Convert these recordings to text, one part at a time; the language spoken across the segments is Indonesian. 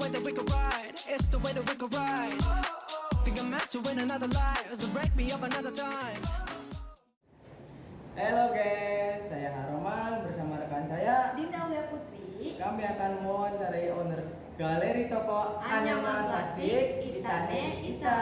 way that we could ride. It's the way that we could ride. Think I'm meant to win another life, so break me up another time. Halo guys, saya Haroman bersama rekan saya Dinda Aulia Putri. Kami akan mewawancarai owner galeri toko anyaman plastik Itane Ita.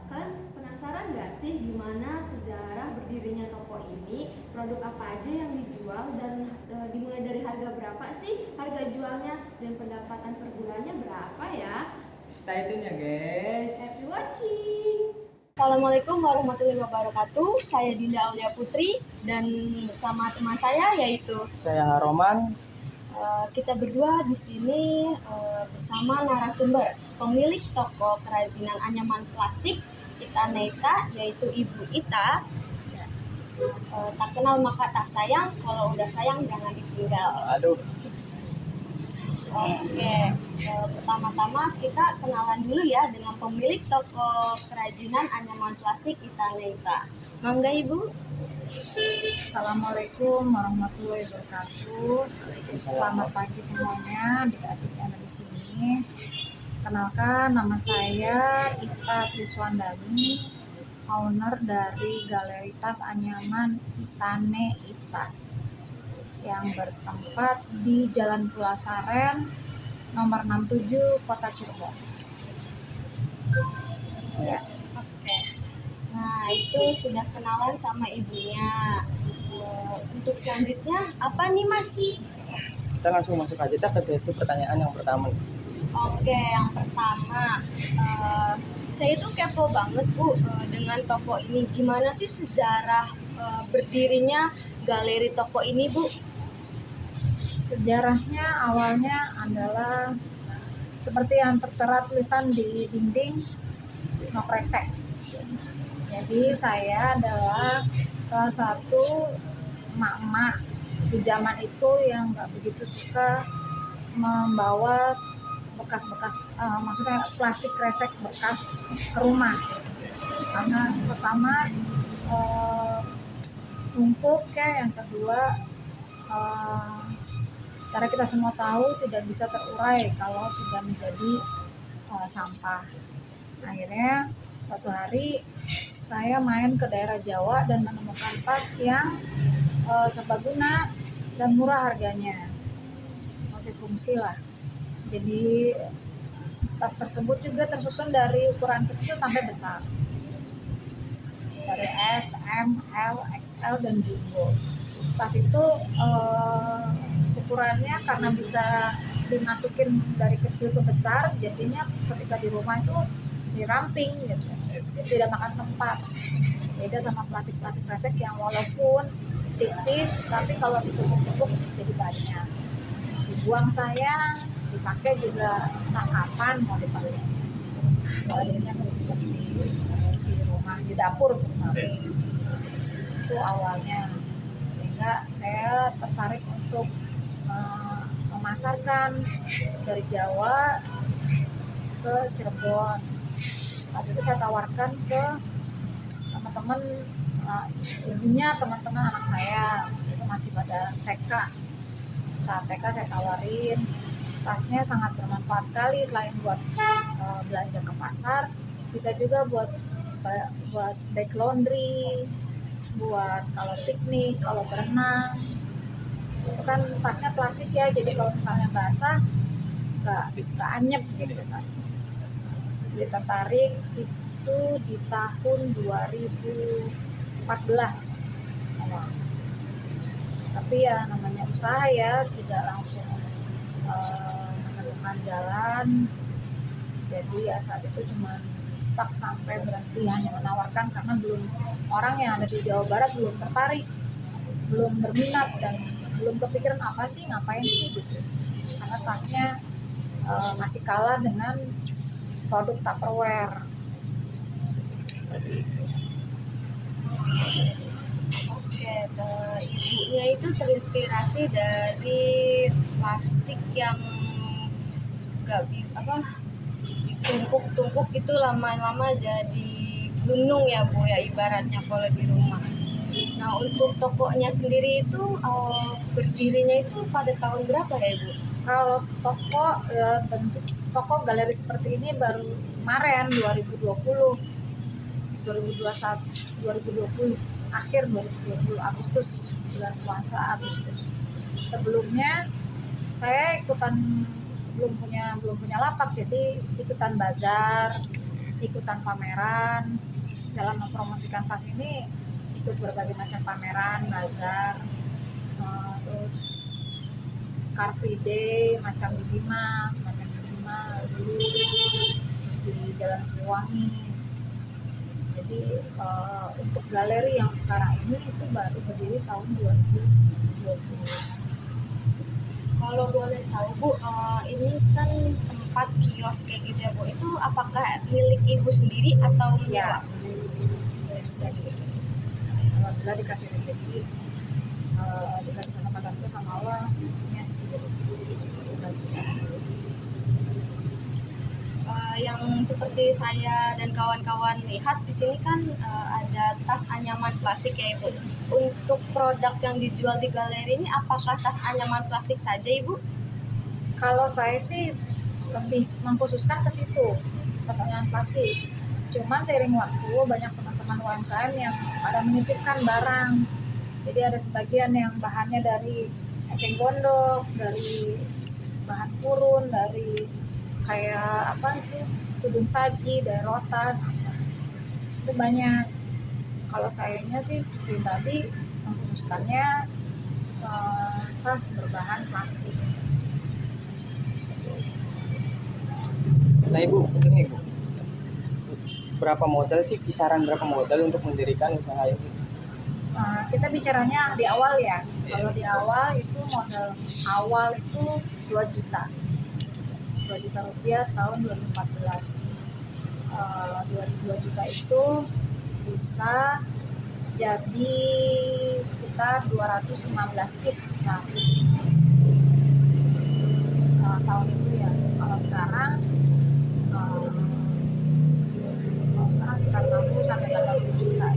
Kalian penasaran nggak sih gimana sejarah berdirinya toko ini? Produk apa aja yang dijual dan dimulai dari harga berapa sih harga jualnya dan pendapatan per bulannya berapa ya? Stay tune ya guys. Happy watching. Assalamualaikum warahmatullahi wabarakatuh. Saya Dinda Aulia Putri dan bersama teman saya yaitu Saya Haroman. kita berdua di sini bersama narasumber pemilik toko kerajinan anyaman plastik Itane Ita, yaitu Ibu Ita. Tak kenal maka tak sayang, kalau udah sayang jangan ditinggal. Aduh. Oke, pertama-tama kita kenalan dulu ya dengan pemilik toko kerajinan anyaman plastik Itane Ita. Mangga Ibu. Assalamualaikum warahmatullahi wabarakatuh. Selamat pagi semuanya, adik-adik yang ada di sini. Kenalkan, nama saya Ita Triswandani, owner dari Galeri Tas Anyaman Itane Ita yang bertempat di Jalan Pulasaren nomor 67 Kota Cirebon. Ya. Oke. Nah, itu sudah kenalan sama ibunya. Untuk selanjutnya apa nih, Mas? Kita langsung masuk aja ke sesi pertanyaan yang pertama. Oke, yang pertama, saya itu kepo banget Bu dengan toko ini. Gimana sih sejarah berdirinya galeri toko ini, Bu? Sejarahnya awalnya adalah seperti yang tertera tulisan di dinding, no kresek. Jadi saya adalah salah satu emak-emak di zaman itu yang nggak begitu suka membawa bekas-bekas, maksudnya plastik kresek bekas ke rumah. Karena pertama numpuk ya, yang kedua secara kita semua tahu tidak bisa terurai kalau sudah menjadi sampah. Akhirnya suatu hari saya main ke daerah Jawa dan menemukan tas yang serbaguna dan murah harganya, multifungsi lah. Jadi tas tersebut juga tersusun dari ukuran kecil sampai besar, dari S, M, L, XL, dan Jumbo. Tas itu ukurannya karena bisa dimasukin dari kecil ke besar, jadinya ketika di rumah itu diramping gitu, tidak makan tempat. Beda sama plastik-plastik kresek yang walaupun tipis tapi kalau ditumpuk-tumpuk jadi banyak. Dibuang sayang, dipakai juga entah kapan mau dipakai. Akhirnya di rumah, di dapur itu awalnya. Sehingga saya tertarik untuk memasarkan dari Jawa ke Cirebon. Saat itu saya tawarkan ke teman-teman, ibunya teman-teman anak saya itu masih pada TK. Saat TK saya tawarin, tasnya sangat bermanfaat sekali, selain buat belanja ke pasar, bisa juga buat bag laundry, buat kalau piknik, kalau berenang. Itu kan tasnya plastik ya, jadi kalau misalnya basah nggak anyep gitu tasnya. Jadi tertarik itu di tahun 2014 awal. Tapi ya namanya usaha ya, tidak langsung menemukan jalan. Jadi ya saat itu cuma stuck sampai berhenti hanya menawarkan, karena belum, orang yang ada di Jawa Barat belum tertarik, belum berminat, dan belum kepikiran apa sih, ngapain sih gitu. Karena tasnya masih kalah dengan produk Tupperware. Oke, ibunya itu terinspirasi dari plastik yang nggak ditumpuk-tumpuk itu lama-lama jadi gunung ya Bu ya, ibaratnya kalau di rumah. Nah, untuk tokonya sendiri itu berdirinya itu pada tahun berapa ya Bu? Kalau toko bentuk toko galeri seperti ini baru kemarin 2020 akhir 2020 Agustus, bulan puasa Agustus. Sebelumnya saya belum punya lapak, jadi ikutan bazar, ikutan pameran. Dalam mempromosikan tas ini ikut berbagai macam pameran, bazar, terus Car Free Day, macam di Dimas dulu, terus di Jalan Siliwangi. Jadi untuk galeri yang sekarang ini itu baru berdiri tahun 2020. Kalau boleh tahu Bu, ini kan tempat kios kayak gitu ya Bu, itu apakah milik Ibu sendiri atau Ya, menyewa? alhamdulillah dikasih rezeki, dikasih kesempatan itu sama Allah, punya sendiri. Yang seperti saya dan kawan-kawan lihat di sini kan ada tas anyaman plastik ya Ibu. Untuk produk yang dijual di galeri ini apakah tas anyaman plastik saja Ibu? Kalau saya sih lebih mengkhususkan ke situ, tas anyaman plastik. Cuman seiring waktu banyak teman-teman UMKM yang pada menitipkan barang. Jadi ada sebagian yang bahannya dari eceng gondok, dari bahan purun, dari kayak apa itu tudung saji, dari rotan, itu banyak. Kalau sayanya sih pribadi mengkhususkannya tas berbahan plastik. Nah Ibu, ini Ibu, berapa modal sih, kisaran berapa modal untuk mendirikan usaha ini? Kita bicaranya di awal ya. Kalau di awal itu modal awal itu 2 juta rupiah tahun 2014. 2 juta itu bisa jadi sekitar 215 piece tahun itu ya. Kalau sekarang sekitar 60 sampai 80 juta.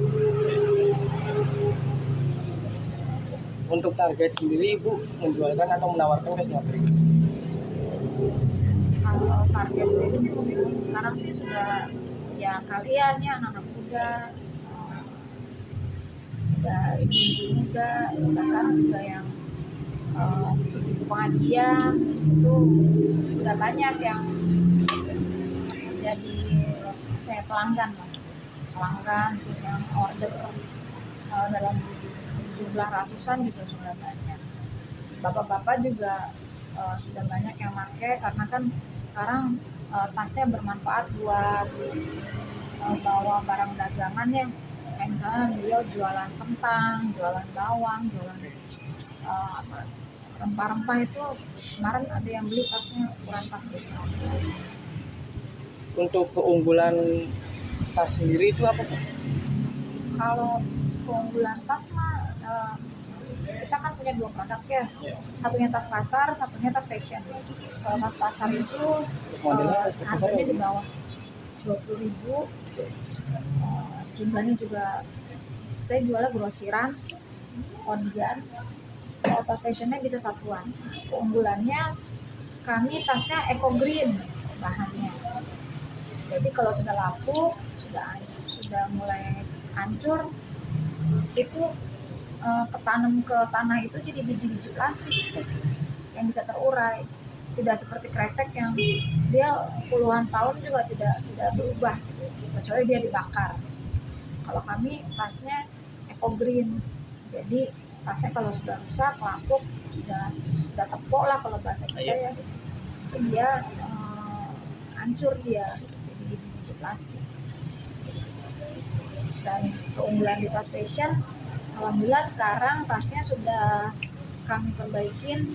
Untuk target sendiri Ibu menjualkan atau menawarkan ke siapa? Kalau target sendiri sih mungkin sekarang sih sudah ya kalian ya anak-anak muda, ibu muda, bahkan juga yang ibu pengajian itu udah banyak yang jadi kayak pelanggan, terus yang order dalam jumlah ratusan juga sudah banyak. Bapak-bapak juga sudah banyak yang pakai karena kan sekarang tasnya bermanfaat buat bawa barang dagangan ya. Kayak misalnya beliau jualan kentang, jualan bawang, jualan rempah-rempah, itu kemarin ada yang beli tasnya ukuran tas besar. Untuk keunggulan tas sendiri itu apa Bu? Kalau keunggulan tas mah kita kan punya 2 produk ya, satunya tas pasar, satunya tas fashion. Kalau tas pasar itu harganya di bawah 20.000, jumlahnya juga saya jualnya grosiran, ondian. Kalau tas fashionnya bisa satuan. Keunggulannya kami tasnya eco green bahannya. Jadi kalau sudah lapuk, sudah mulai hancur, itu ketanam ke tanah itu jadi biji-biji plastik yang bisa terurai. Tidak seperti kresek yang dia puluhan tahun juga tidak berubah, kecuali dia dibakar. Kalau kami tasnya eco green, jadi tasnya kalau sudah rusak, lapuk, sudah tepok lah kalau bahasa kita ya, itu dia hancur, dia jadi biji-biji plastik. Dan keunggulan di tas fashion, alhamdulillah sekarang tasnya sudah kami perbaikin,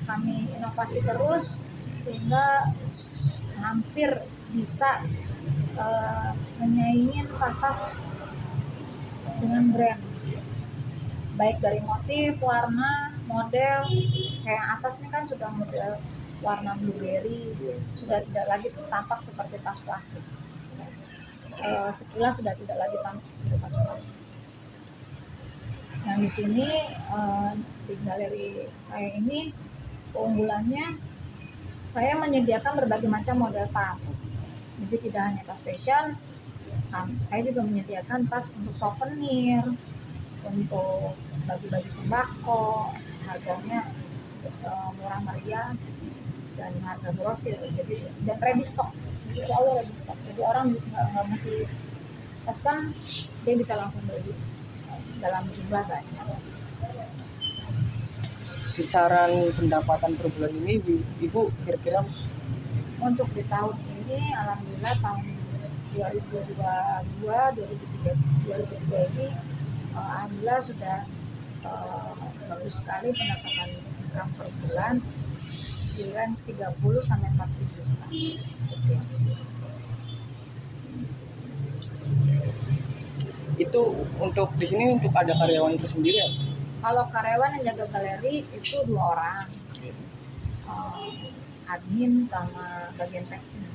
kami inovasi terus sehingga hampir bisa menyaingin tas-tas dengan brand, baik dari motif, warna, model. Kayak atas ini kan sudah model warna blueberry, sudah tidak lagi tampak seperti tas plastik. Sekilas sudah tidak lagi tampak seperti tas plastik. Nah di sini di galeri saya ini keunggulannya Saya menyediakan berbagai macam model tas. Jadi tidak hanya tas fashion, saya juga menyediakan tas untuk souvenir, untuk bagi-bagi sembako, harganya murah meriah dan harga grosir. Jadi dan ready stock, selalu ready stock. Jadi orang nggak mesti pesan, dia bisa langsung beli dalam jumlah banyak. Kisaran pendapatan per bulan ini Ibu kira-kira Untuk di tahun ini, alhamdulillah tahun 2022, 2023 ini alhamdulillah sudah bagus sekali pendapatan income per bulan di range 30 sampai 40 juta setiap bulan. itu untuk di sini untuk ada karyawan itu sendiri ya? Kalau karyawan yang jaga galeri itu 2 orang, admin sama bagian packing.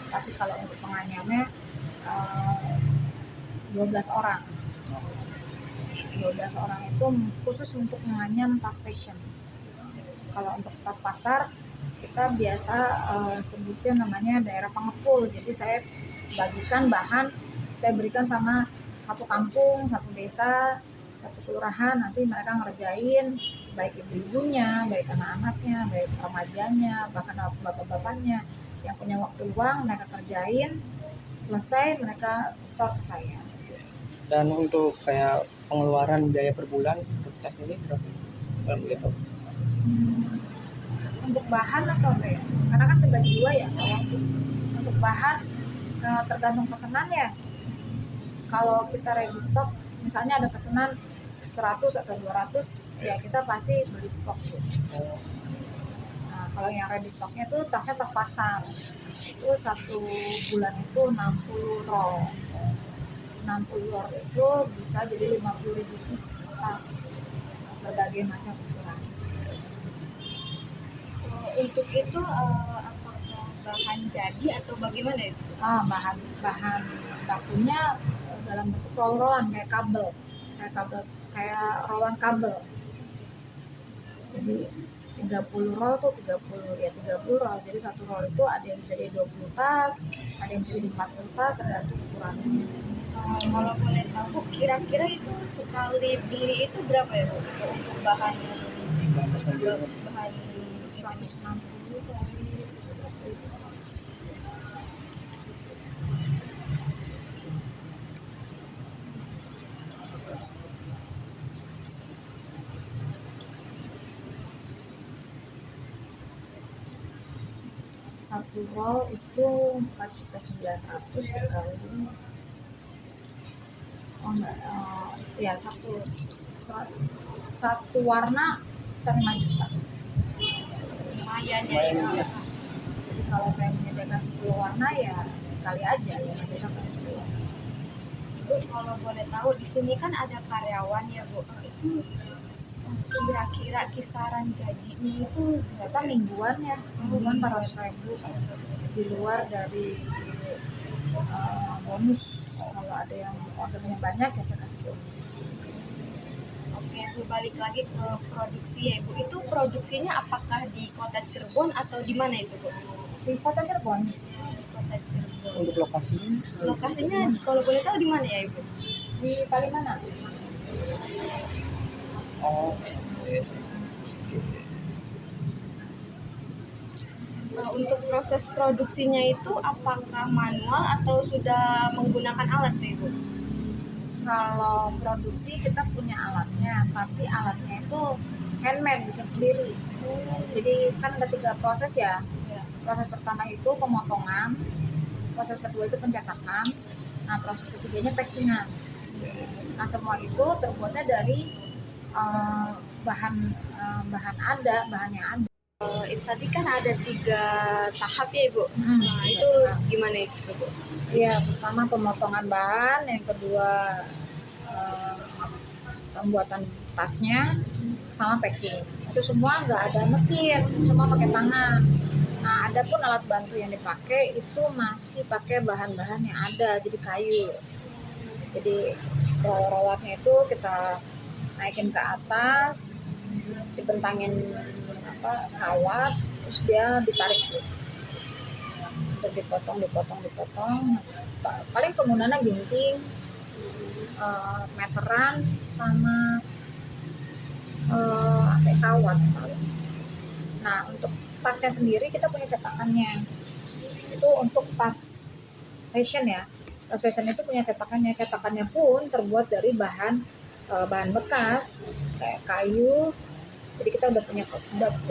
Tapi kalau untuk penganyamnya 12 orang. 12 orang itu khusus untuk menganyam tas fashion. Kalau untuk tas pasar kita biasa sebutnya namanya daerah pengepul. Jadi saya bagikan bahan, saya berikan sama satu kampung, satu desa, satu kelurahan, nanti mereka ngerjain, baik ibu-ibunya, baik anak-anaknya, baik remajanya, bahkan bapak-bapaknya yang punya waktu luang, mereka kerjain, selesai mereka store ke saya. Dan untuk kayak pengeluaran biaya per bulan untuk tas ini berapa gitu? Untuk bahan atau apa ya? Karena kan terbagi 2 ya. Untuk bahan tergantung pesanan ya. Kalau kita ready stock, misalnya ada pesanan 100 atau 200, ya kita pasti beli stok. Nah, kalau yang ready stocknya tuh tasnya tas pasar, itu 1 bulan itu 60 roll. 60 roll itu bisa jadi 50.000 piece tas berbagai macam ukuran. Untuk itu apakah bahan jadi atau bagaimana itu? Bahan bakunya dalam bentuk roll-rollan kayak kabel, kayak rollan kabel. Jadi 30 roll tuh 30 roll. Jadi 1 roll itu ada yang bisa jadi 20 tas, ada yang bisa jadi 40 tas, ada tuh ukurannya. Kalau boleh tahu Bu, kira-kira itu sekali beli itu berapa ya Bu? Untuk bahan Tersendiri. bahan 160 kali 1 roll itu 4.900.000 dikali ya satu warna sekitar 5 juta. lumayan ya. Lumayan, ya. Jadi kalau saya menyediakan 10 warna ya kali aja 5 juta kali 10. Bu, kalau boleh tahu di sini kan ada karyawan ya Bu. Itu kira-kira kisaran gajinya itu Ternyata mingguan ya, mingguan 400.000 di luar dari bonus. Kalau ada yang ordernya banyak ya saya kasih bonus. oke Bu, balik lagi ke produksi ya Bu. Itu produksinya apakah di kota Cirebon atau di mana itu Bu? Di kota Cirebon, Kota Cirebon. Untuk lokasinya Lokasinya kalau boleh tahu di mana ya Ibu? di Palimanan. oh Untuk proses produksinya itu apakah manual atau sudah menggunakan alat tuh Ibu? Kalau produksi kita punya alatnya, tapi alatnya itu handmade, bikin sendiri. Jadi kan ada 3 proses ya. Ya. Proses pertama itu pemotongan, proses kedua itu pencetakan, nah proses ketiganya packingan. Nah semua itu terbuatnya dari bahan yang ada. Tadi kan ada 3 tahap ya Ibu. Nah itu gimana itu Bu? Iya, pertama pemotongan bahan, yang kedua pembuatan tasnya, sama packing. Itu semua nggak ada mesin, semua pakai tangan. Nah, ada pun alat bantu yang dipakai itu masih pakai bahan-bahan yang ada, jadi kayu. Jadi roll-rollannya itu kita naikin ke atas, dibentangin kawat, terus dia ditarik tuh. Untuk dipotong. Paling penggunaannya gunting, meteran sama kawat paling. Nah, untuk tasnya sendiri kita punya cetakannya. Itu untuk tas fashion ya. Tas fashion itu punya cetakannya. Cetakannya pun terbuat dari bahan bekas kayak kayu. Jadi kita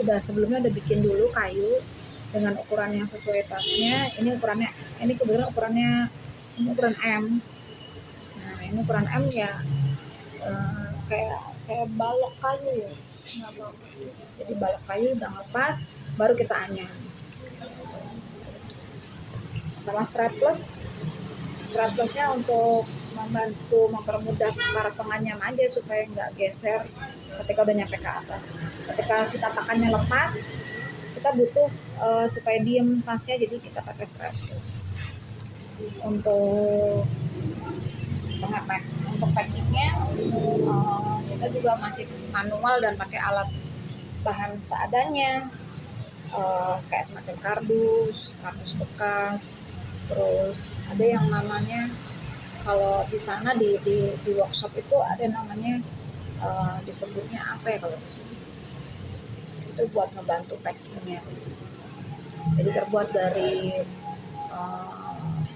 udah sebelumnya udah bikin dulu kayu dengan ukuran yang sesuai tasnya. Ini kebetulan ukurannya ini ukuran M. Nah, ini ukuran M ya, kayak balok kayu ya. Jadi balok kayu udah ngepas, baru kita anyam. Sama straplessnya untuk mempermudah para penganyam aja supaya nggak geser ketika udah nyampe ke atas. Ketika si tatakannya lepas, kita butuh supaya diem tasnya, jadi kita pakai strapless. Untuk packingnya kita juga masih manual dan pakai alat bahan seadanya, kayak semacam kardus bekas. Terus ada yang namanya, kalau di sana di workshop itu ada namanya disebutnya apa ya kalau di sini, itu buat ngebantu packingnya. Jadi terbuat dari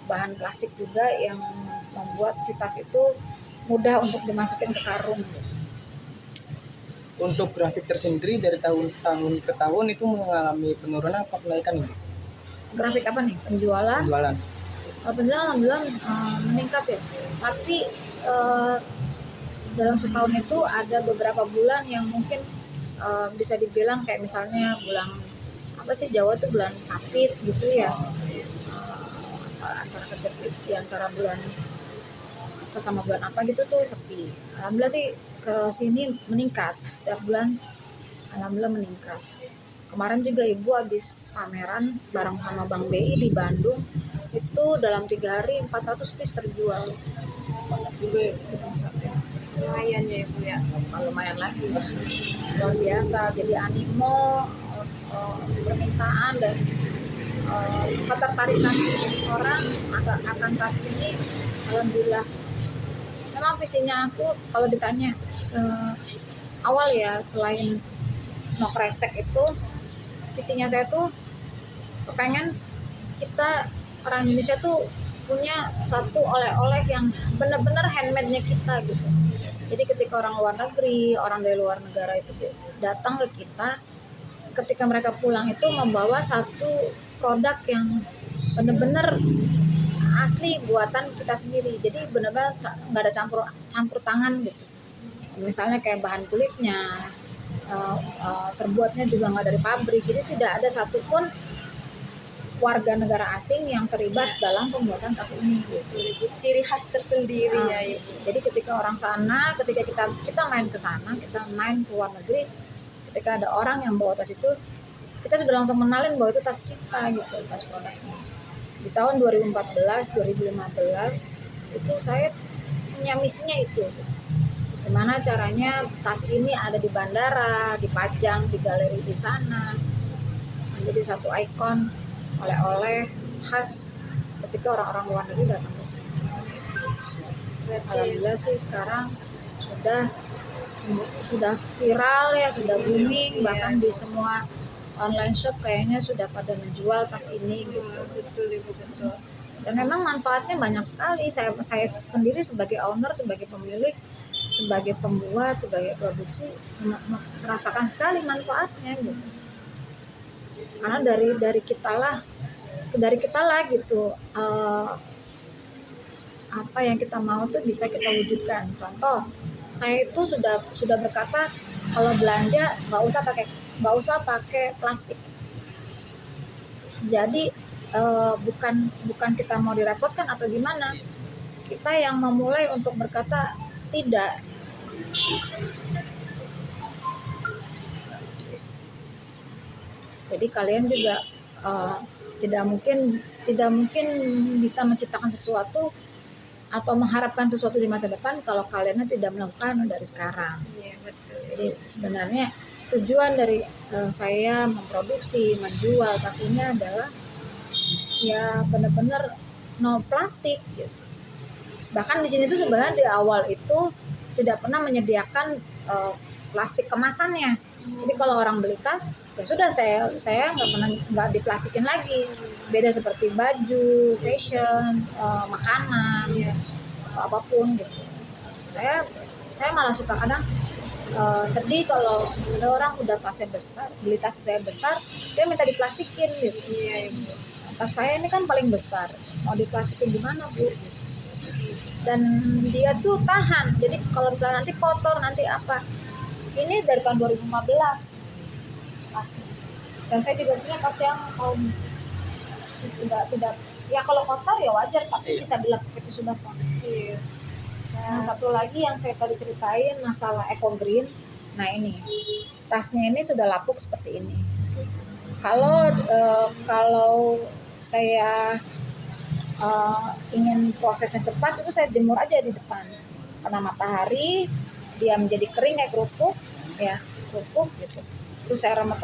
bahan plastik juga yang membuat si tas itu mudah untuk dimasukin ke karung. Untuk grafik tersendiri dari tahun ke tahun itu mengalami penurunan apa kenaikan ini? Grafik apa nih? Penjualan alhamdulillah meningkat ya. Tapi dalam setahun itu ada beberapa bulan yang mungkin bisa dibilang kayak misalnya bulan apa sih, Jawa tuh bulan Kapit gitu ya. Antara kejepit di antara bulan sama bulan apa gitu tuh sepi. Alhamdulillah sih ke sini meningkat setiap bulan, alhamdulillah meningkat. Kemarin juga ibu habis pameran bareng sama Bank BI di Bandung, itu dalam 3 hari 400 piece terjual. Banyak juga ya. Lumayan ya ibu ya. Lumayan lagi, luar biasa. Jadi animo, permintaan dan ketertarikan orang akan tas ini alhamdulillah. Memang visinya aku kalau ditanya awal ya, selain no kresek itu, visinya saya tuh pengen kita orang Indonesia tuh punya satu oleh-oleh yang benar-benar handmade-nya kita gitu. Jadi ketika orang luar negeri, orang dari luar negara itu datang ke kita, ketika mereka pulang itu membawa satu produk yang benar-benar asli buatan kita sendiri. Jadi benar-benar nggak ada campur tangan gitu. Misalnya kayak bahan kulitnya, terbuatnya juga nggak dari pabrik. Jadi tidak ada satupun warga negara asing yang terlibat dalam pembuatan tas ini gitu. Ciri khas tersendiri ya ibu. Jadi ketika orang sana, ketika kita main ke sana, kita main ke luar negeri, ketika ada orang yang bawa tas itu, kita sudah langsung menalin bahwa itu tas kita gitu, tas produknya. Di tahun 2014, 2015 itu saya punya misinya itu. Gimana caranya tas ini ada di bandara, dipajang di galeri di sana, menjadi satu ikon oleh-oleh khas ketika orang-orang luar negeri datang ke sini. Alhamdulillah sih sekarang sudah viral ya, sudah booming, bahkan di semua online shop kayaknya sudah pada menjual tas ini gitu. Betul ibu, betul. Dan memang manfaatnya banyak sekali. Saya sendiri sebagai owner, sebagai pemilik, sebagai pembuat, sebagai produksi merasakan sekali manfaatnya gitu. Karena dari kita lah gitu, apa yang kita mau tuh bisa kita wujudkan. Contoh, saya itu sudah berkata kalau belanja nggak usah pakai plastik. Jadi bukan kita mau direpotkan atau gimana, kita yang memulai untuk berkata tidak. Jadi kalian juga tidak mungkin bisa menciptakan sesuatu atau mengharapkan sesuatu di masa depan kalau kalian tidak melakukan dari sekarang. Iya betul. Jadi sebenarnya tujuan dari saya memproduksi, menjual tas ini adalah ya benar-benar no plastik gitu. Bahkan di sini tuh sebenarnya di awal itu tidak pernah menyediakan plastik kemasannya. Jadi kalau orang beli tas, ya sudah saya nggak diplastikin lagi. Beda seperti baju, fashion, makanan, atau apapun gitu. Saya malah suka kadang sedih kalau ada orang udah tasnya besar, beli tas saya besar, dia minta diplastikin gitu. Iya, Ibu. Tas saya ini kan paling besar, mau diplastikin gimana Bu? Dan dia tuh tahan, jadi kalau misalnya nanti kotor, nanti apa, ini dari tahun 2015 tasnya. Dan saya juga punya tas yang tidak ya kalau kotor ya wajar, tapi bisa bilang itu sudah sah. Iya. Nah, satu lagi yang saya tadi ceritain masalah eco green. Nah ini tasnya ini sudah lapuk seperti ini. Kalau saya ingin prosesnya cepat, itu saya jemur aja di depan kena matahari, dia menjadi kering kayak kerupuk gitu. Terus saya remet,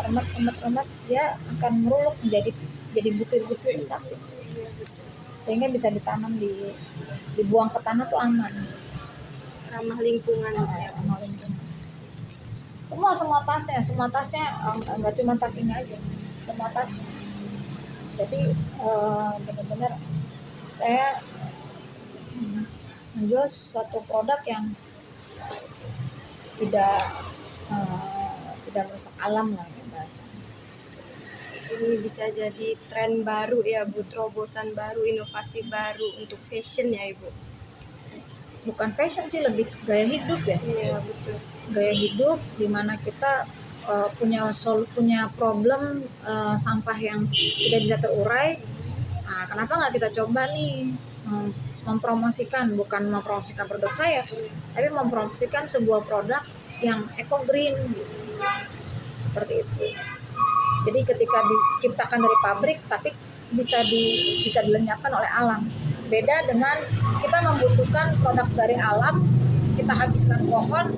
dia akan meruluk menjadi butir-butir plastik. Sehingga bisa ditanam dibuang ke tanah tuh aman. Ramah lingkungan ya. Ramah lingkungan. Semua tasnya nggak cuma tas ini aja, semua tasnya. Jadi benar-benar saya menjual satu produk yang tidak merusak alam lah ya bahasanya. Ini bisa jadi tren baru ya Bu, terobosan baru, inovasi baru untuk fashion ya Ibu. Bukan fashion sih, lebih gaya hidup ya. Iya betul. Gaya hidup di mana kita punya problem sampah yang tidak bisa terurai. Nah, kenapa nggak kita coba nih mempromosikan, bukan mempromosikan produk saya, tapi mempromosikan sebuah produk yang eco green gitu. Seperti itu. Jadi ketika diciptakan dari pabrik tapi bisa dilenyapkan oleh alam. Beda dengan kita membutuhkan produk dari alam, kita habiskan pohon,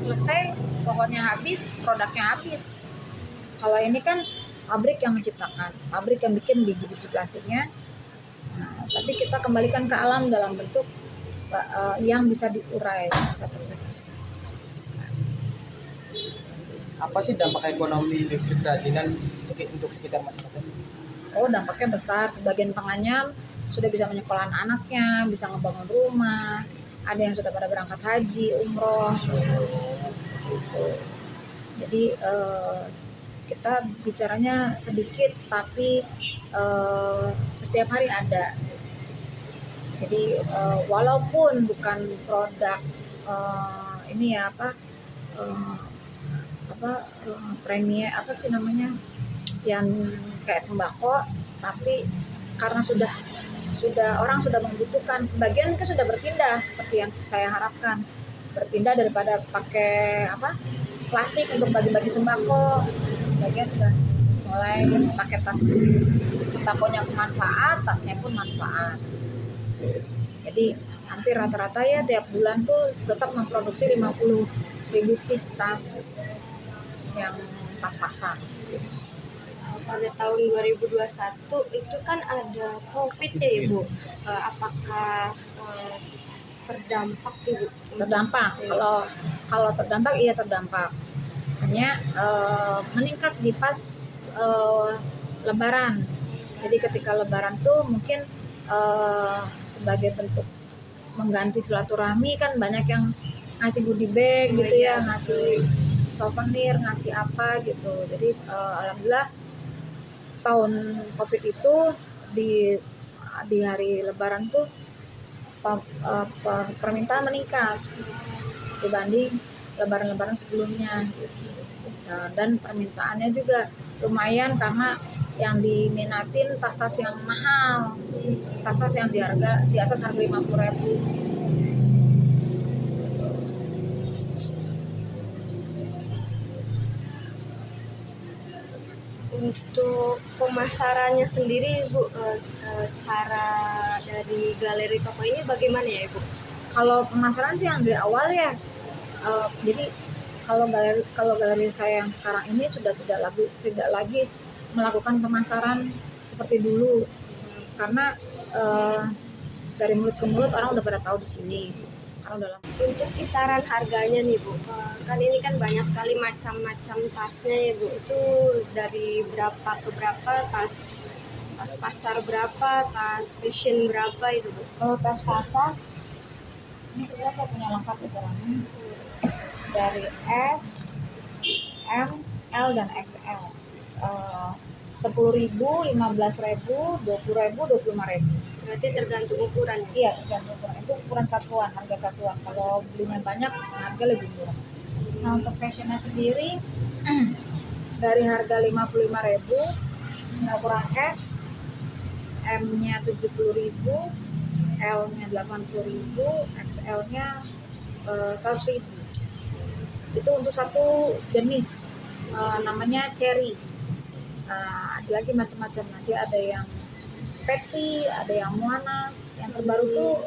selesai pohonnya habis, produknya habis. Kalau ini kan pabrik yang menciptakan, pabrik yang bikin biji-biji plastiknya. Nah, tapi kita kembalikan ke alam dalam bentuk yang bisa diurai, bisa terus. Apa sih dampak ekonomi industri kerajinan untuk sekitar masyarakat? Oh, dampaknya besar. Sebagian penganyam sudah bisa menyekolahkan anaknya, bisa ngebangun rumah. Ada yang sudah pada berangkat haji, umroh. Gitu. Jadi kita bicaranya sedikit, tapi setiap hari ada. Jadi walaupun bukan produk ini ya premier apa sih namanya, yang kayak sembako, tapi karena sudah orang sudah membutuhkan, sebagian kan sudah berpindah seperti yang saya harapkan, berpindah daripada pakai plastik untuk bagi-bagi sembako, sebagian sudah mulai pakai tas, sembakonya manfaat, tasnya pun manfaat. Jadi hampir rata-rata ya tiap bulan tuh tetap memproduksi 50.000 piece tas yang tas pasang. Pada tahun 2021 itu kan ada COVID ya Ibu. Apakah terdampak Ibu? Terdampak. Kalau terdampak iya terdampak. Hanya meningkat di pas Lebaran. Jadi ketika Lebaran tuh mungkin sebagai bentuk mengganti silaturahmi, kan banyak yang ngasih goodie bag gitu ya, ngasih souvenir, ngasih apa gitu. Jadi alhamdulillah tahun COVID itu di hari Lebaran tuh permintaan meningkat dibanding Lebaran sebelumnya. Dan permintaannya juga lumayan karena yang diminatin tas-tas yang mahal, tas-tas yang di atas harga 50.000. Untuk pemasarannya sendiri Bu, cara dari galeri toko ini bagaimana ya Ibu? Kalau pemasaran sih yang dari awal ya, jadi kalau galeri saya yang sekarang ini sudah tidak lagi melakukan pemasaran seperti dulu, karena dari mulut ke mulut orang udah pada tahu di sini karena udah lama. Untuk kisaran harganya nih Bu, kan ini kan banyak sekali macam-macam tasnya ya Bu. Itu dari berapa ke berapa, tas pasar berapa, tas fashion berapa itu Bu? Kalau tas pasar ini kebetulan saya punya lengkap ukurannya, dari S, M, L dan XL. 10.000, 15.000, 20.000, 25.000. Berarti tergantung ukurannya. Iya, tergantung ukuran. Itu ukuran satuan, harga satuan. Kalau belinya banyak, harga lebih murah. Nah, untuk fashionnya sendiri dari harga 55.000, ukuran S, M-nya 70.000, L-nya 80.000, XL-nya 100.000. Itu untuk satu jenis, namanya cherry. Ada lagi macam-macam, nanti ada yang petty, ada yang muanas. Yang terbaru tuh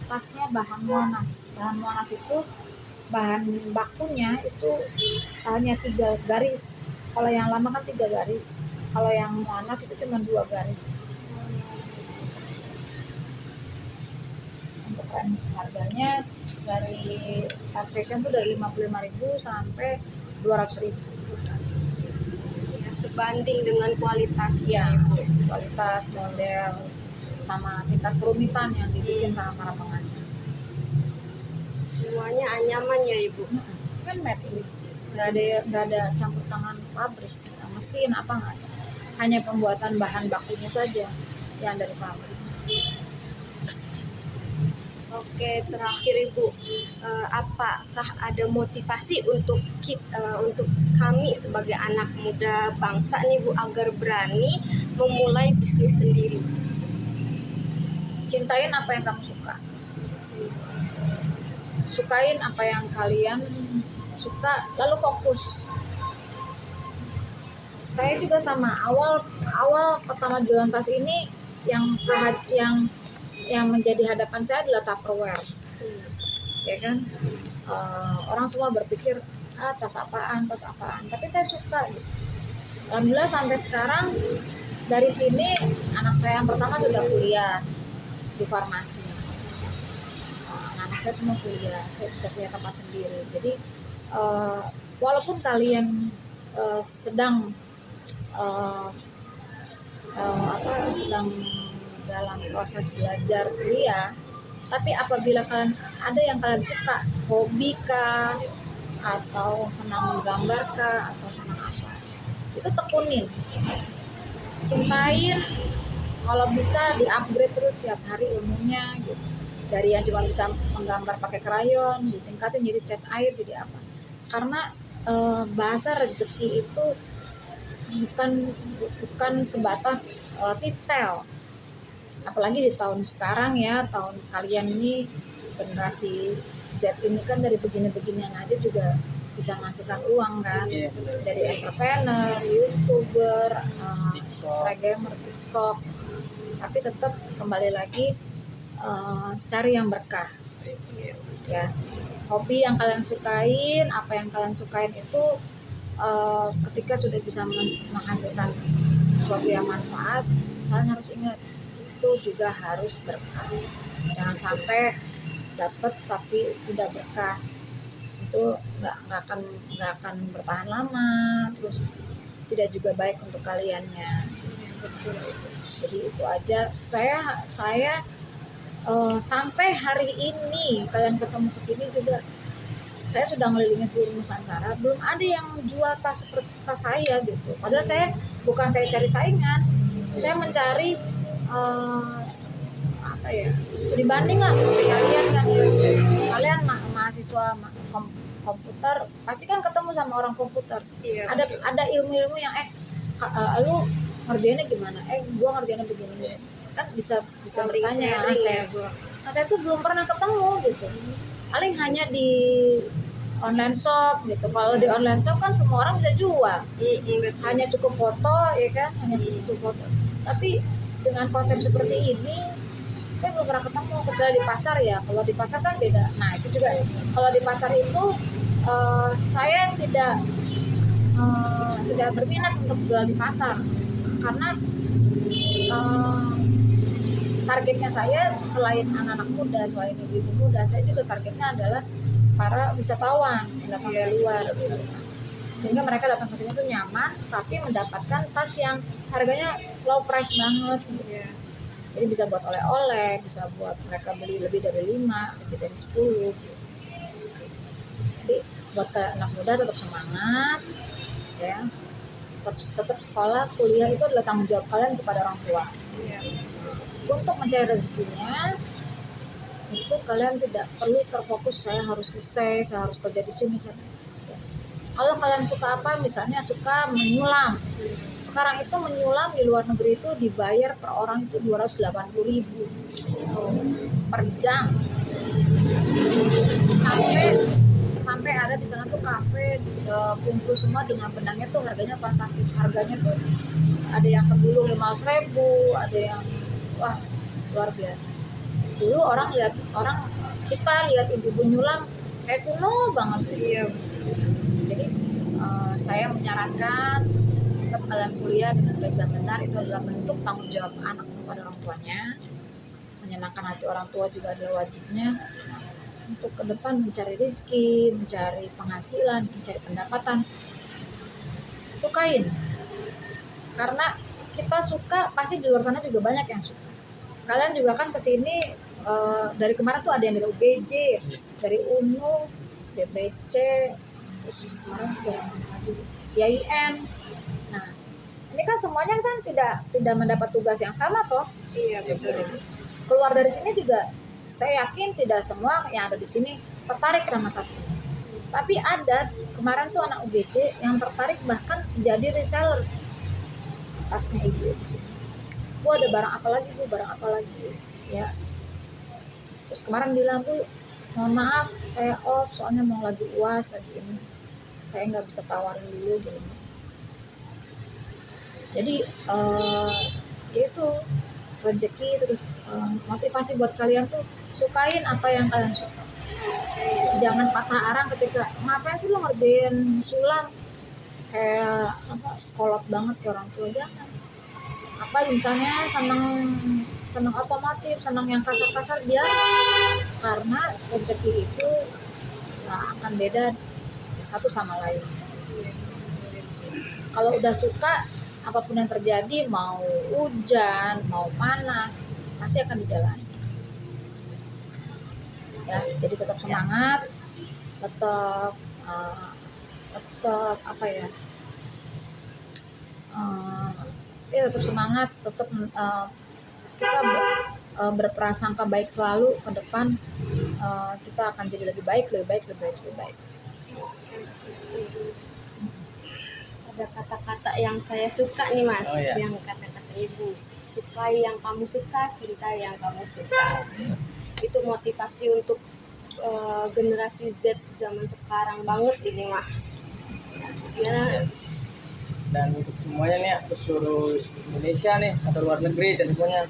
tasnya bahan muanas. Bahan muanas itu bahan bakunya itu hanya 3 garis. Kalau yang lama kan 3 garis. Kalau yang muanas itu cuma 2 garis. Untuk range harganya dari tas fashion tuh dari 55.000 sampai 200.000. Ya, sebanding dengan kualitasnya Ya, Bu. kualitas, model, sama tingkat kerumitan yang dibikin sama para pengantin. Semuanya anyaman ya Ibu. Kan made in, nggak ada campur tangan pabrik, mesin apa nggak ada. Hanya pembuatan bahan bakunya saja yang dari pabrik. Oke, terakhir Ibu, apakah ada motivasi untuk kami sebagai anak muda bangsa nih Bu agar berani memulai bisnis sendiri? Cintain apa yang kamu suka. Sukain apa yang kalian suka, lalu fokus. Saya juga sama, awal pertama jualan tas ini yang menjadi hadapan saya adalah Tupperware, ya kan. Orang semua berpikir tas apaan, tapi saya suka gitu. Alhamdulillah sampai sekarang dari sini anak saya yang pertama sudah kuliah di farmasi. Anak saya semua kuliah, saya bisa punya tempat sendiri. Jadi walaupun kalian sedang dalam proses belajar kuliah, tapi apabila kalian ada yang kalian suka, hobi kah, atau senang menggambar kah, atau senang apa, itu tekunin, cintain. Kalau bisa di-upgrade terus tiap hari ilmunya gitu. Dari yang cuma bisa menggambar pakai krayon, ditingkatin jadi cat air, jadi apa. Karena bahasa rezeki itu bukan sebatas titel. Apalagi di tahun sekarang ya, tahun kalian ini generasi Z ini kan dari begini-beginian aja juga bisa menghasilkan uang kan. Iya, Dari entrepreneur, YouTuber, Instagramer, TikTok. Tapi tetap kembali lagi cari yang berkah. Ya, hobi yang kalian sukain, apa yang kalian sukain itu ketika sudah bisa menghasilkan sesuatu yang manfaat, kalian harus ingat itu juga harus berkah. Jangan sampai dapat tapi tidak berkah, itu nggak akan bertahan lama, terus tidak juga baik untuk kaliannya. Jadi itu aja. Saya sampai hari ini kalian ketemu kesini juga, saya sudah ngelilingi seluruh Nusantara, belum ada yang jual tas seperti tas saya gitu. Padahal saya cari saingan, saya mencari studi banding lah seperti kalian kan ya. Kalian mahasiswa komputer pasti kan ketemu sama orang komputer. Iya, Ada ilmu-ilmu yang lu ngerjainnya gimana? Gua ngerjainnya begini. Kan bisa saling bertanya. sharing ya Bu. Saya tuh belum pernah ketemu gitu. Paling hanya di online shop gitu. Kalau di online shop kan semua orang bisa jual. Betul. Hanya cukup foto ya kan, hanya cukup foto. Tapi dengan konsep seperti ini saya belum pernah ketemu. Kecuali di pasar ya. Kalau di pasar kan beda. Nah itu juga kalau di pasar itu saya tidak berminat untuk jual di pasar karena targetnya saya selain anak-anak muda, selain ibu-ibu muda, saya juga targetnya adalah para wisatawan yang datang dari luar gitu. Sehingga mereka datang ke sini tuh nyaman tapi mendapatkan tas yang harganya low price banget gitu. Jadi bisa buat oleh-oleh, bisa buat mereka beli lebih dari 5, lebih dari 10 gitu. Jadi buat anak muda tetap semangat ya, tetap sekolah, kuliah itu adalah tanggung jawab kalian kepada orang tua. Untuk mencari rezekinya itu kalian tidak perlu terfokus saya harus selesai, saya harus kerja di sini. Kalau kalian suka apa, misalnya suka menyulam, sekarang itu menyulam di luar negeri itu dibayar per orang itu 280.000 per jam. Sampai ada di sana tuh kafe kumpul semua dengan benangnya tuh harganya fantastis. Harganya tuh ada yang segulung 500.000, ada yang wah luar biasa. Dulu kita lihat ibu-ibu nyulam kayak kuno banget. Iya. Jadi saya menyarankan tetap kalian kuliah dengan baik dan benar, itu adalah bentuk tanggung jawab anak kepada orang tuanya. Menyenangkan hati orang tua juga adalah wajibnya. Untuk ke depan mencari rezeki, mencari penghasilan, mencari pendapatan, sukain. Karena kita suka, pasti di luar sana juga banyak yang suka. Kalian juga kan kesini dari kemarin tuh ada yang dari UGJ, dari UNU, DBC, terus kemarin juga YIN. Nah, ini kan semuanya kan tidak mendapat tugas yang sama toh. Iya betul. Keluar dari sini juga saya yakin tidak semua yang ada di sini tertarik sama tas ini. Tapi ada kemarin tuh anak UGJ yang tertarik bahkan jadi reseller tasnya ibu di sini. Bu ada barang apa lagi bu, barang apa lagi ya. Terus kemarin bilang bu, mohon maaf saya off soalnya mau lagi UAS lagi ini, saya nggak bisa tawarin dulu gitu. Jadi itu rezeki. Terus motivasi buat kalian tuh sukain apa yang kalian suka. Jangan patah arang ketika ngapain sih lo ngerjain sulam kayak kolot banget ke orang tua. Jangan. Apa misalnya senang otomotif, senang yang kasar-kasar, dia karena rezeki itu akan beda satu sama lain. Kalau udah suka, apapun yang terjadi, mau hujan, mau panas, pasti akan dijalani. Ya, jadi tetap semangat, tetap tetap semangat, tetap kita berprasangka baik selalu ke depan. Kita akan jadi lebih baik. Ada kata-kata yang saya suka nih mas, yang kata-kata ibu, sukai yang kamu suka, cintai yang kamu suka. Itu motivasi untuk generasi Z zaman sekarang banget ini mah. Yes. Dan untuk semuanya nih, untuk seluruh Indonesia nih atau luar negeri dan semuanya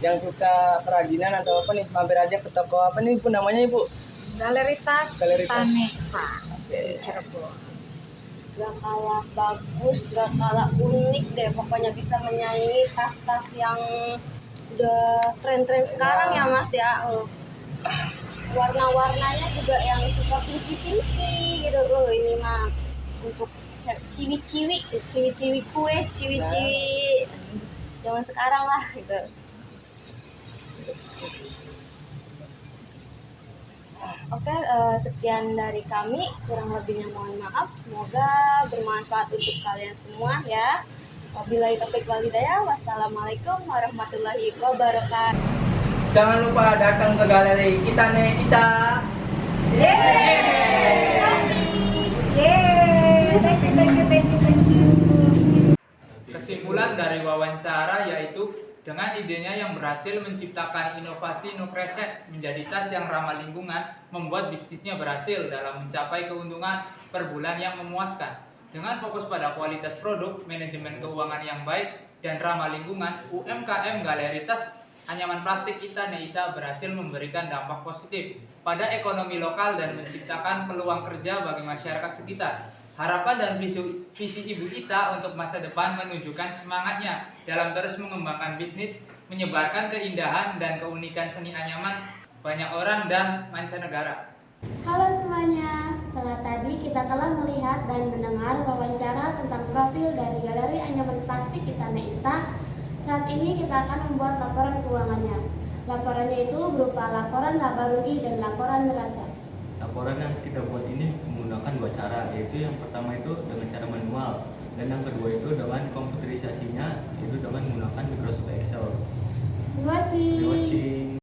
yang suka kerajinan atau apa nih, mampir aja ke toko apa nih bu namanya ibu? Galeritas Taneka di Cirebon. Gak kalah bagus, gak kalah unik deh, pokoknya bisa menyaingi tas-tas yang udah tren-tren sekarang ya mas ya. Warna-warnanya juga yang suka pinky-pinky gitu. Ini mah untuk ciwi-ciwi kue, ciwi-ciwi zaman sekarang lah gitu. Oke, sekian dari kami, kurang lebihnya mohon maaf. Semoga bermanfaat untuk kalian semua ya. Wabillahi taufiq wal hidayah. Wassalamualaikum warahmatullahi wabarakatuh. Jangan lupa datang ke galeri kita nih kita. Thank you. Kesimpulan dari wawancara yaitu dengan idenya yang berhasil menciptakan inovasi no kresek menjadi tas yang ramah lingkungan, membuat bisnisnya berhasil dalam mencapai keuntungan per bulan yang memuaskan. Dengan fokus pada kualitas produk, manajemen keuangan yang baik, dan ramah lingkungan, UMKM Galeri Tas anyaman plastik Ita Neita berhasil memberikan dampak positif pada ekonomi lokal dan menciptakan peluang kerja bagi masyarakat sekitar. Harapan dan visi Ibu Ita untuk masa depan menunjukkan semangatnya dalam terus mengembangkan bisnis, menyebarkan keindahan dan keunikan seni anyaman banyak orang dan mancanegara. Halo semuanya, setelah tadi kita telah melihat dan mendengar wawancara tentang profil dari Galeri Anyaman Plastik Ita Neita. Saat ini kita akan membuat laporan keuangannya. Laporannya itu berupa laporan laba rugi dan laporan neraca. Laporan yang kita buat ini menggunakan dua cara, yaitu yang pertama itu dengan cara manual, dan yang kedua itu dengan komputerisasinya, yaitu dengan menggunakan Microsoft Excel. Terima kasih.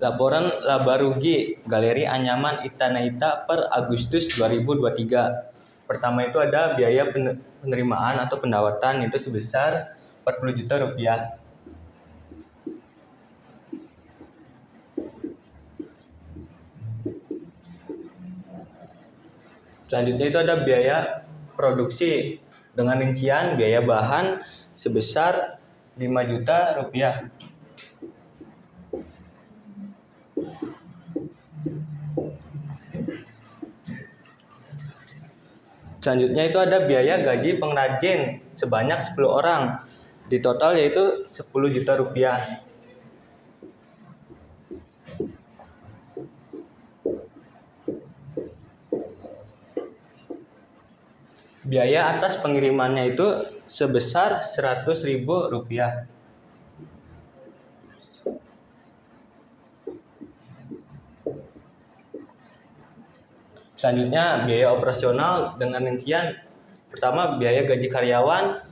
Laporan laba rugi Galeri Anyaman Ita Neita per Agustus 2023. Pertama itu ada biaya penerimaan atau pendapatan itu sebesar 40 juta rupiah. Selanjutnya itu ada biaya produksi dengan rincian biaya bahan sebesar 5 juta rupiah. Selanjutnya itu ada biaya gaji pengrajin sebanyak 10 orang. Di total yaitu 10 juta rupiah. Biaya atas pengirimannya itu sebesar 100.000 rupiah. Selanjutnya biaya operasional dengan rincian pertama biaya gaji karyawan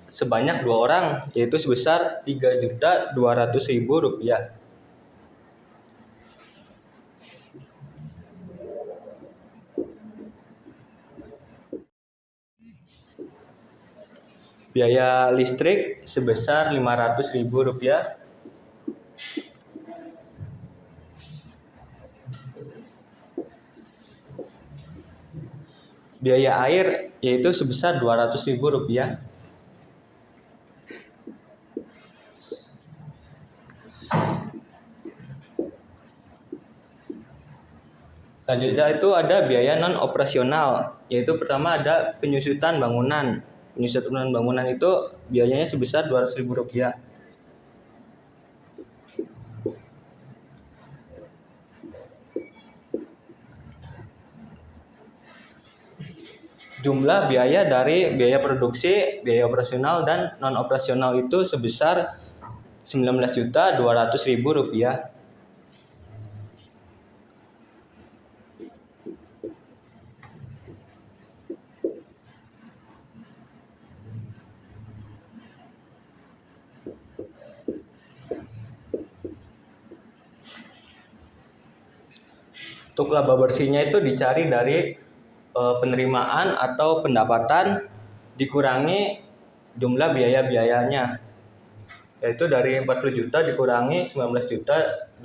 sebanyak 2 orang yaitu sebesar 3.200.000 rupiah. Biaya listrik sebesar 500.000 rupiah. Biaya air yaitu sebesar 200.000 rupiah. Selanjutnya itu ada biaya non operasional, yaitu pertama ada penyusutan bangunan. Penyusutan bangunan itu biayanya sebesar 200.000 rupiah. Jumlah biaya dari biaya produksi, biaya operasional dan non operasional itu sebesar 19.200.000 rupiah. Untuk laba bersihnya itu dicari dari penerimaan atau pendapatan dikurangi jumlah biaya-biayanya, yaitu dari 40 juta dikurangi 19.200.000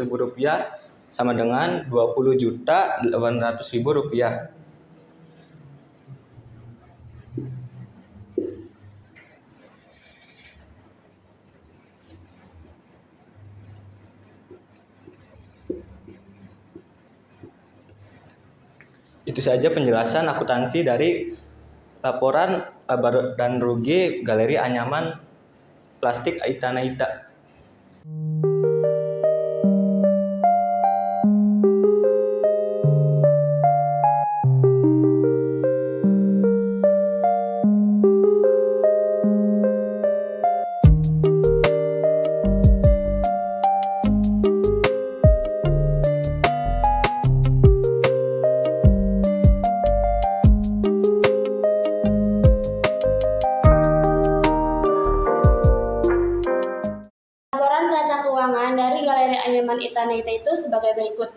rupiah sama dengan 20.800.000 rupiah. Itu saja penjelasan akuntansi dari laporan laba dan rugi Galeri Anyaman Plastik Ita Neita. Anyaman Ita Neita itu sebagai berikut.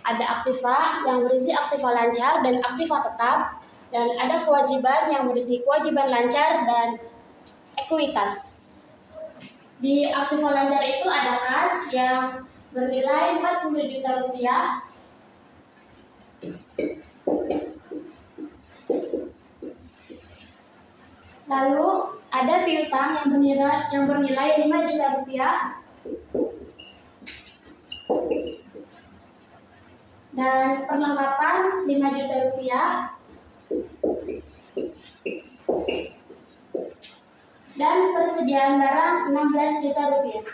Ada aktiva yang berisi aktiva lancar dan aktiva tetap, dan ada kewajiban yang berisi kewajiban lancar dan ekuitas. Di aktiva lancar itu ada kas yang bernilai 40 juta rupiah. Lalu ada piutang yang bernilai 5 juta rupiah dan perlengkapan 5 juta rupiah dan persediaan barang 16 juta rupiah.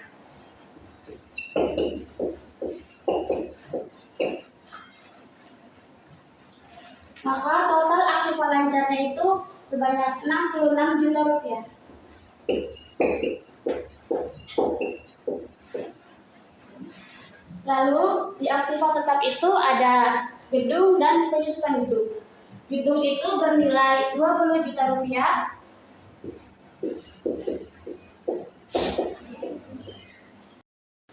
Maka total aktiva lancarnya itu sebanyak 66 juta rupiah. Lalu di aktiva tetap itu ada gedung dan penyusutan gedung. Gedung itu bernilai 20 juta rupiah.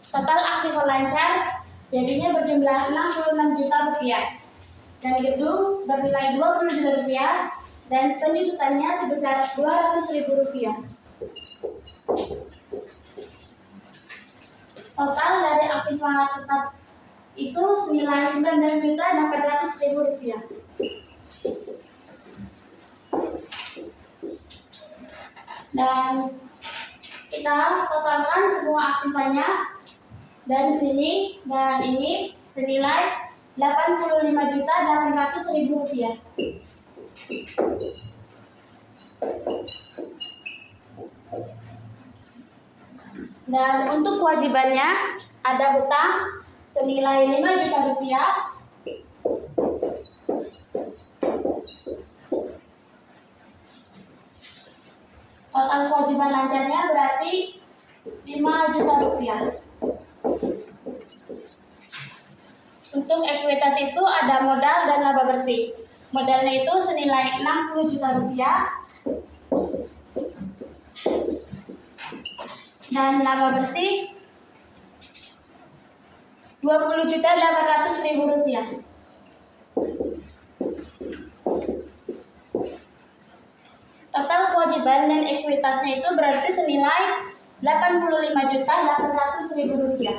Total aktiva lancar jadinya berjumlah 66 juta rupiah. Dan gedung bernilai 20 juta rupiah dan penyusutannya sebesar 200.000 rupiah. Total dari aktiva tetap itu senilai 19.800.000 rupiah. Dan kita totalkan semua aktivanya dari sini dan ini senilai 85.800.000 rupiah. Dan untuk kewajibannya ada hutang senilai 5 juta rupiah. Total kewajiban lancarnya berarti 5 juta rupiah. Untuk ekuitas itu ada modal dan laba bersih. Modalnya itu senilai 60 juta rupiah. Dan laba bersih 20.800.000 rupiah. Total kewajiban dan ekuitasnya itu berarti senilai 85.800.000 rupiah.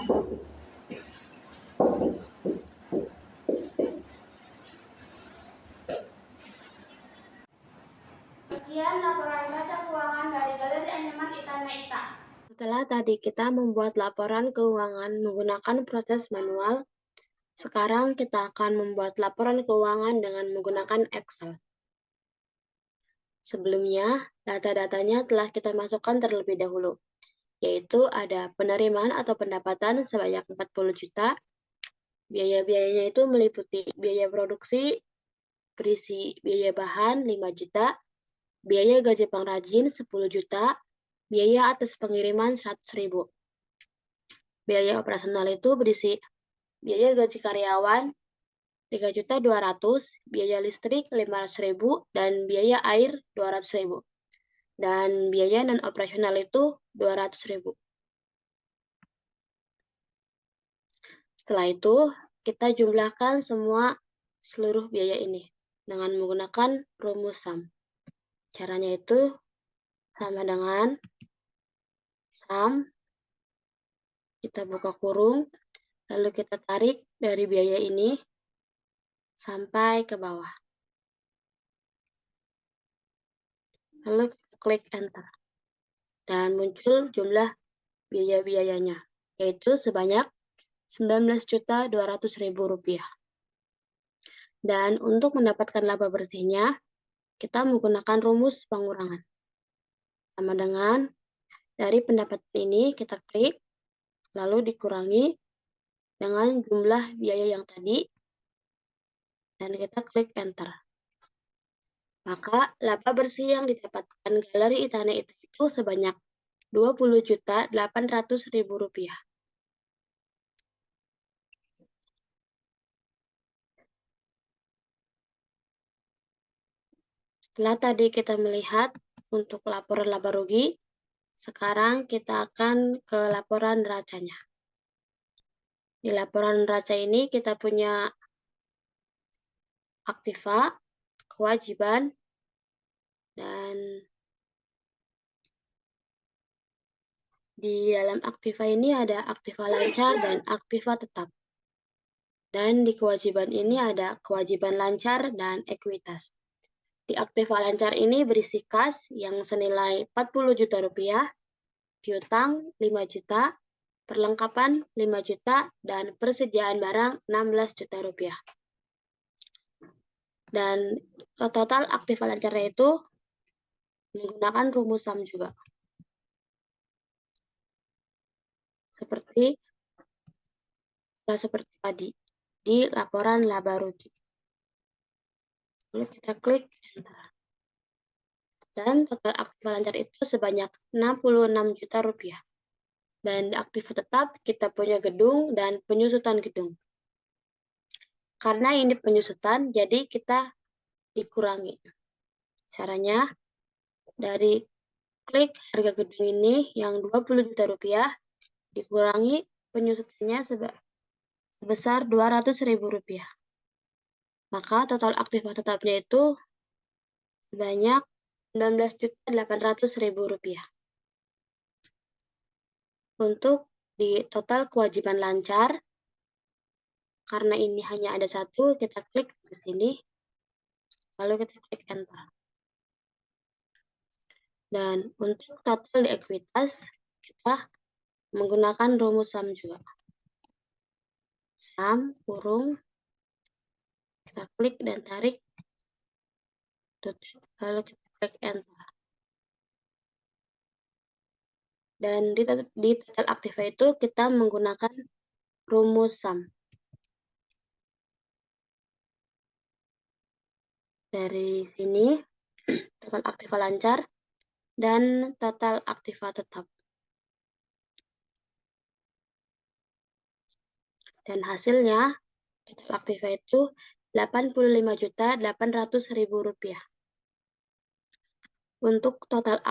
Sekian laporan neraca keuangan dari Galeri Anyaman Ita Neita. Setelah tadi kita membuat laporan keuangan menggunakan proses manual, sekarang kita akan membuat laporan keuangan dengan menggunakan Excel. Sebelumnya, data-datanya telah kita masukkan terlebih dahulu, yaitu ada penerimaan atau pendapatan sebanyak 40 juta, biaya-biayanya itu meliputi biaya produksi, berisi biaya bahan 5 juta, biaya gaji pengrajin 10 juta, biaya atas pengiriman 100.000. Biaya operasional itu berisi biaya gaji karyawan 3.200.000, biaya listrik 500.000, dan biaya air 200.000. Dan biaya non operasional itu 200.000. Setelah itu, kita jumlahkan seluruh biaya ini dengan menggunakan rumus SUM. Caranya itu sama dengan SUM, kita buka kurung, lalu kita tarik dari biaya ini sampai ke bawah. Lalu kita klik enter. Dan muncul jumlah biaya-biayanya, yaitu sebanyak 19.200.000 rupiah. Dan untuk mendapatkan laba bersihnya, kita menggunakan rumus pengurangan. Sama dengan dari pendapatan ini kita klik, lalu dikurangi dengan jumlah biaya yang tadi, dan kita klik enter. Maka laba bersih yang didapatkan Galeri Ita Neita itu sebanyak 20.800.000 rupiah. Setelah tadi kita melihat untuk laporan laba rugi, sekarang kita akan ke laporan neracanya. Di laporan neraca ini kita punya aktiva, kewajiban, dan di dalam aktiva ini ada aktiva lancar dan aktiva tetap. Dan di kewajiban ini ada kewajiban lancar dan ekuitas. Di Aktiva Lancar ini berisi kas yang senilai 40 juta rupiah, piutang 5 juta, perlengkapan 5 juta, dan persediaan barang 16 juta rupiah. Dan total Aktiva Lancarnya itu menggunakan rumus SAM juga. Seperti tadi di laporan laba rugi. Lalu kita klik enter. Dan total Aktiva Lancar itu sebanyak 66 juta rupiah. Dan di Aktiva Tetap kita punya gedung dan penyusutan gedung. Karena ini penyusutan, jadi kita dikurangi. Caranya dari klik harga gedung ini yang 20 juta rupiah dikurangi penyusutannya sebesar 200.000 rupiah. Maka total Aktiva Tetapnya itu sebanyak 19.800.000 rupiah. Untuk di total kewajiban lancar, karena ini hanya ada satu, kita klik di sini, lalu kita klik enter. Dan untuk total di ekuitas, kita menggunakan rumus SAM juga. SAM kurung, kita klik dan tarik, tutup, lalu kita klik enter. Dan di total Aktiva itu kita menggunakan rumus SAM. Dari sini, total Aktiva Lancar dan total Aktiva Tetap. Dan hasilnya, total Aktiva itu 85.800.000 rupiah. Untuk total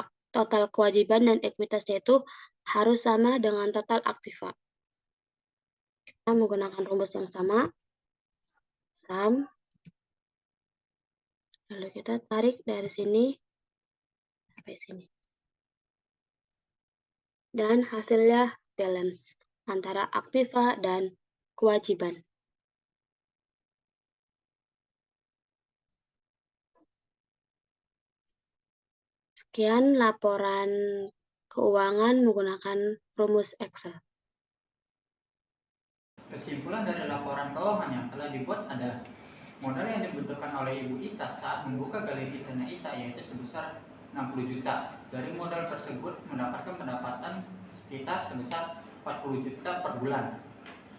kewajiban dan ekuitasnya itu harus sama dengan total Aktiva. Kita menggunakan rumus yang sama, SAM, lalu kita tarik dari sini sampai sini. Dan hasilnya balance antara Aktiva dan kewajiban. Sekian laporan keuangan menggunakan rumus Excel. Kesimpulan dari laporan keuangan yang telah dibuat adalah modal yang dibutuhkan oleh Ibu Ita saat membuka galeri Tanah Ita yaitu sebesar 60 juta. Dari modal tersebut mendapatkan pendapatan sekitar sebesar 40 juta per bulan.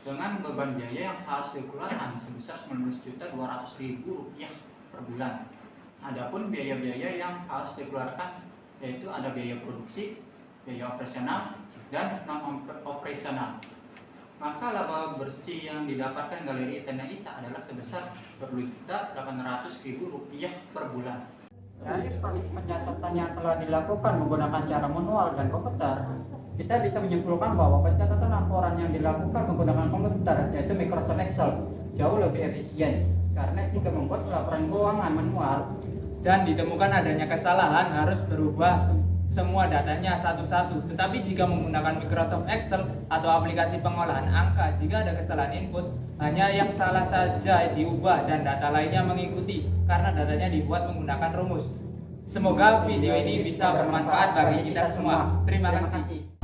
Dengan beban biaya yang harus dikeluarkan sebesar 19.200.000 rupiah per bulan. Adapun biaya-biaya yang harus dikeluarkan yaitu ada biaya produksi, biaya operasional, dan non-operasional. Maka laba bersih yang didapatkan galeri Tanah Ita adalah sebesar 20.800.000 rupiah per bulan. Dari proses pencatatan yang telah dilakukan menggunakan cara manual dan komputer, kita bisa menyimpulkan bahwa pencatatan laporan yang dilakukan menggunakan komputer yaitu Microsoft Excel jauh lebih efisien. Karena jika membuat laporan keuangan manual dan ditemukan adanya kesalahan, harus berubah semua datanya satu-satu. Tetapi jika menggunakan Microsoft Excel atau aplikasi pengolahan angka, jika ada kesalahan input, hanya yang salah saja diubah dan data lainnya mengikuti karena datanya dibuat menggunakan rumus. Semoga video ini bisa bermanfaat bagi kita semua. Terima kasih.